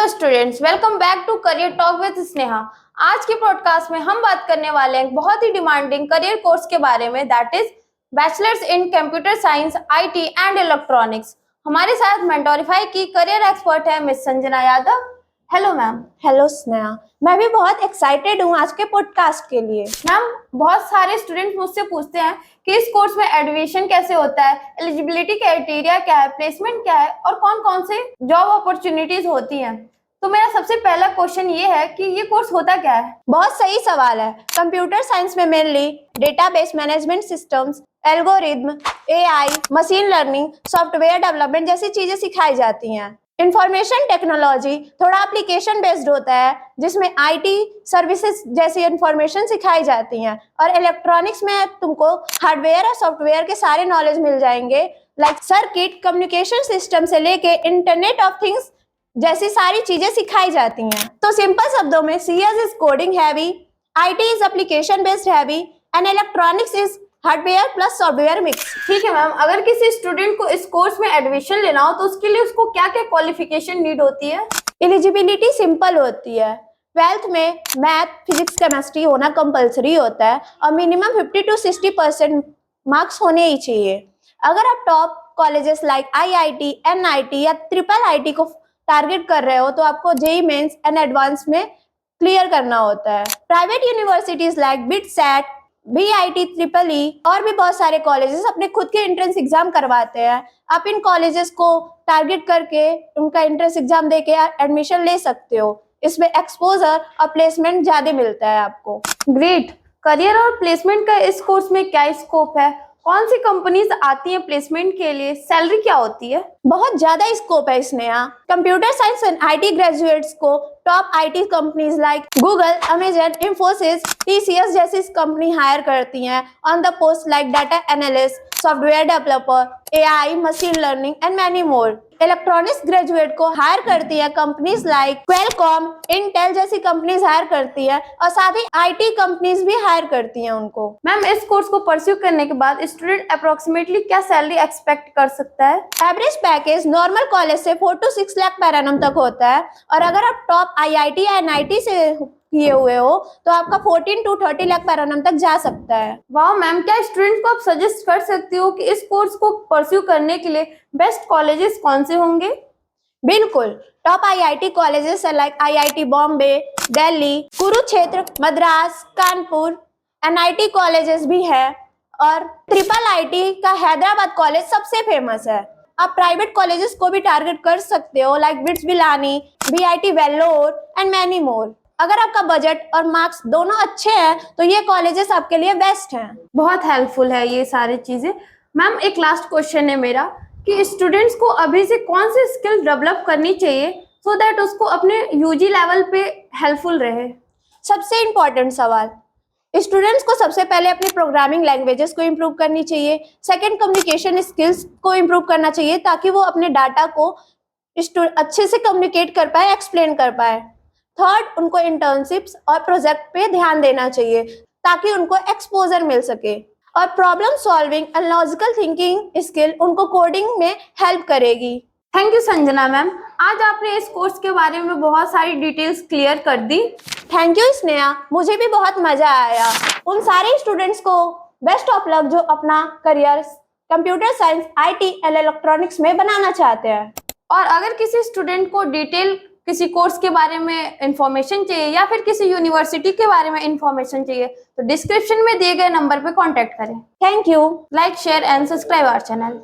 Hello students, welcome back to career talk with Sneha. आज के podcast में हम बात करने वाले हैं बहुत ही डिमांडिंग करियर कोर्स के बारे में, that is bachelors in computer science, IT and electronics. हमारे साथ मेंटोरीफाई की करियर एक्सपर्ट है miss Sanjana Yadav. Hello ma'am. Hello Sneha, मैं भी बहुत एक्साइटेड हूँ आज के पॉडकास्ट के लिए। मैम, बहुत सारे स्टूडेंट्स मुझसे पूछते हैं कि इस कोर्स में एडमिशन कैसे होता है, एलिजिबिलिटी क्राइटेरिया क्या है, प्लेसमेंट क्या है और कौन कौन से जॉब अपॉर्चुनिटीज होती हैं। तो मेरा सबसे पहला क्वेश्चन ये है कि ये कोर्स होता क्या है। बहुत सही सवाल है। कंप्यूटर साइंस में mainly database management systems, algorithm, AI, machine learning, software development जैसी चीजें सिखाई जाती हैं। इंफॉर्मेशन टेक्नोलॉजी थोड़ा एप्लीकेशन बेस्ड होता है, जिसमें आईटी सर्विसेज जैसी इंफॉर्मेशन सिखाई जाती हैं। और इलेक्ट्रॉनिक्स में तुमको हार्डवेयर और सॉफ्टवेयर के सारे नॉलेज मिल जाएंगे, लाइक सर्किट, कम्युनिकेशन सिस्टम से लेके इंटरनेट ऑफ थिंग्स जैसी सारी चीजें सिखाई जाती हैं। तो सिंपल शब्दों में CS is coding heavy, IT is application based heavy and electronics is hardware plus software mix. ठीक है मैम, अगर किसी स्टूडेंट को इस कोर्स में एडमिशन लेना हो तो उसके लिए उसको क्या क्या क्वालिफिकेशन नीड होती है। एलिजिबिलिटी सिंपल होती है। 12th में मैथ, फिजिक्स, केमिस्ट्री होना कंपलसरी होता है और मिनिमम 50 to 60% मार्क्स होने ही चाहिए। अगर आप top colleges like IIT, NIT या ट्रिपल आईटी को टारगेट कर रहे हो तो आपको जेई मेंस एंड एडवांस में क्लियर करना होता है। Private universities like BITSAT, BIT, triple E और भी बहुत सारे कॉलेजेस अपने खुद के एंट्रेंस एग्जाम करवाते हैं। आप इन कॉलेजेस को टारगेट करके उनका एंट्रेंस एग्जाम देके एडमिशन ले सकते हो। इसमें एक्सपोजर और प्लेसमेंट ज्यादा मिलता है आपको। ग्रेट। करियर और प्लेसमेंट का इस कोर्स में क्या स्कोप है, कौन सी कंपनीज आती हैं प्लेसमेंट के लिए, सैलरी क्या होती है। बहुत ज्यादा स्कोप है इसमें। यहाँ computer science and IT graduates को top IT companies like Google, Amazon, Infosys, TCS जैसी कंपनी हायर करती हैं on the post like data analyst, software developer, AI, machine learning and many more. Electronics graduate को हायर करती है कंपनीज लाइक क्वेलकॉम, इंटेल जैसी companies hire करती है और साथ ही आईटी कंपनीज भी हायर करती हैं उनको। मैम, इस कोर्स को परस्यू करने के बाद स्टूडेंट अप्रोक्सीमेटली क्या सैलरी एक्सपेक्ट कर सकता है। एवरेज पैकेज नॉर्मल कॉलेज से 4 to 6 लाख पर एनम तक होता है और अगर आप टॉप आईआईटी या एनआईटी से किए हुए हो तो आपका 14 to 30 लाख पर एनम तक जा सकता है। वाह मैम, क्या स्टूडेंट को आप सजेस्ट कर सकती हो कि इस कोर्स को परस्यू करने के लिए बेस्ट कॉलेजेस कौन से होंगे। बिल्कुल, टॉप आईआईटी कॉलेजेस है like IIT Bombay, Delhi, Kurukshetra, Madras, Kanpur. NIT colleges भी है और ट्रिपल आईटी का हैदराबाद कॉलेज सबसे फेमस है। आप प्राइवेट कॉलेजेस को भी टारगेट कर सकते हो like bits बिलानी, BIT Vellore and many मोर। अगर आपका बजट और मार्क्स दोनों अच्छे हैं तो ये कॉलेजेस आपके लिए बेस्ट हैं। बहुत हेल्पफुल है ये सारी चीजें। मैम, एक लास्ट क्वेश्चन है मेरा कि स्टूडेंट्स को अभी से कौन सी स्किल डेवलप करनी चाहिए सो दैट उसको अपने यूजी लेवल पे हेल्पफुल रहे। सबसे इम्पोर्टेंट सवाल, स्टूडेंट्स को सबसे पहले अपनी प्रोग्रामिंग लैंग्वेजेस को इम्प्रूव करनी चाहिए। सेकंड, कम्युनिकेशन स्किल्स को इम्प्रूव करना चाहिए ताकि वो अपने डाटा को अच्छे से कम्युनिकेट कर पाए, एक्सप्लेन कर पाए। थर्ड, उनको इंटर्नशिप्स और प्रोजेक्ट पे ध्यान देना चाहिए ताकि उनको एक्सपोजर मिल सके। और problem solving and logical thinking skill उनको कोडिंग में हेल्प करेगी। थैंक यू संजना मैम, आज आपने इस कोर्स के बारे में बहुत सारी डिटेल्स क्लियर कर दी। थैंक यू स्नेहा, मुझे भी बहुत मजा आया। उन सारे स्टूडेंट्स को बेस्ट ऑफ लक जो अपना career computer science, IT and electronics में बनाना चाहते हैं। और अगर किसी स्टूडेंट को डिटेल किसी कोर्स के बारे में इंफॉर्मेशन चाहिए या फिर किसी यूनिवर्सिटी के बारे में इंफॉर्मेशन चाहिए तो डिस्क्रिप्शन में दिए गए नंबर पे कांटेक्ट करें। Thank you. Like, share and subscribe our channel.